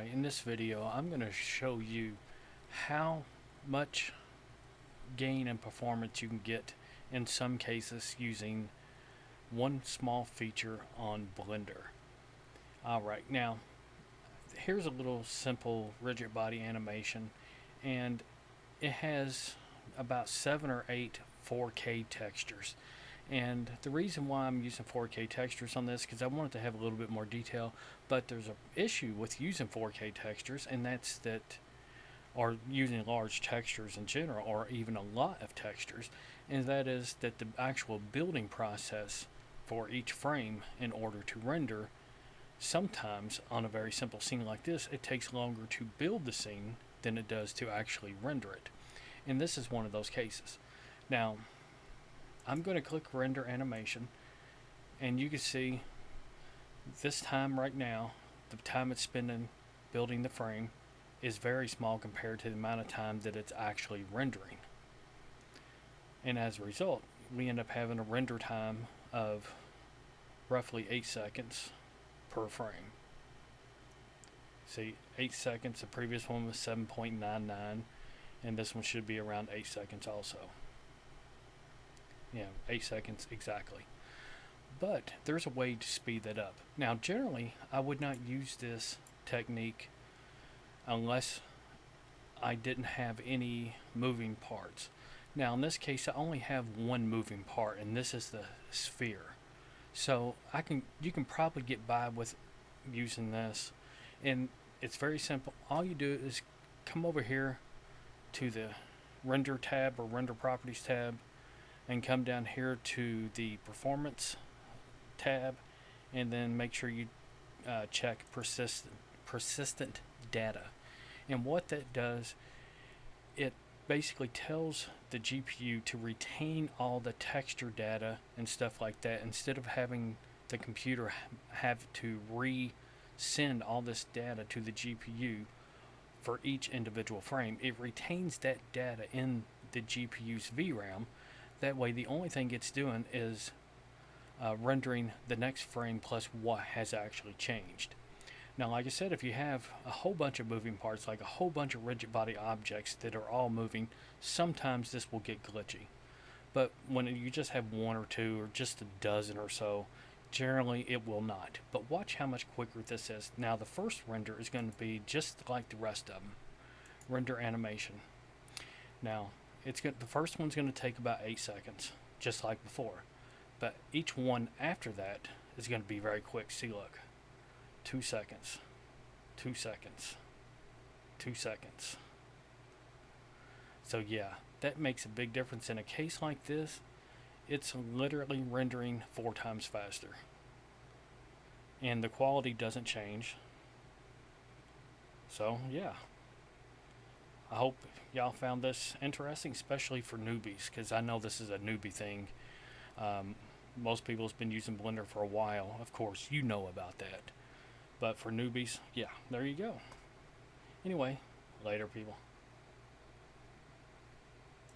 Alright, in this video I'm going to show you how much gain and performance you can get in some cases using one small feature on Blender. Alright, now here's a little simple rigid body animation, and it has about 7 or 8 4K textures. And the reason why I'm using 4K textures on this, because I wanted to have a little bit more detail, but there's an issue with using 4K textures, and that's that, or using large textures in general, or even a lot of textures, and that is that the actual building process for each frame in order to render, sometimes on a very simple scene like this, it takes longer to build the scene than it does to actually render it. And this is one of those cases. Now, I'm going to click render animation, and you can see this time right now, the time it's spending building the frame is very small compared to the amount of time that it's actually rendering. And as a result, we end up having a render time of roughly 8 seconds per frame. See, 8 seconds, the previous one was 7.99, and this one should be around 8 seconds also. 8 seconds exactly. But there's a way to speed that up. Now, generally, I would not use this technique unless I didn't have any moving parts. Now, in this case, I only have one moving part, and this is the sphere. So you can probably get by with using this, and it's very simple. All you do is come over here to the render tab or render properties tab, and come down here to the performance tab, and then make sure you check persistent data. And what that does, it basically tells the GPU to retain all the texture data and stuff like that, instead of having the computer have to resend all this data to the GPU for each individual frame. It retains that data in the GPU's VRAM. That way, the only thing it's doing is rendering the next frame plus what has actually changed. Now, like I said, if you have a whole bunch of moving parts, like a whole bunch of rigid body objects that are all moving, sometimes this will get glitchy. But when you just have one or two or just a dozen or so, generally it will not. But watch how much quicker this is. Now, the first render is going to be just like the rest of them. Render animation. Now, the first one's going to take about 8 seconds, just like before. But each one after that is going to be very quick. See, look. 2 seconds. 2 seconds. 2 seconds. So yeah, that makes a big difference. In a case like this, it's literally rendering 4 times faster. And the quality doesn't change. So yeah. I hope y'all found this interesting, especially for newbies, because I know this is a newbie thing. Most people have been using Blender for a while. Of course, you know about that. But for newbies, yeah, there you go. Anyway, later, people.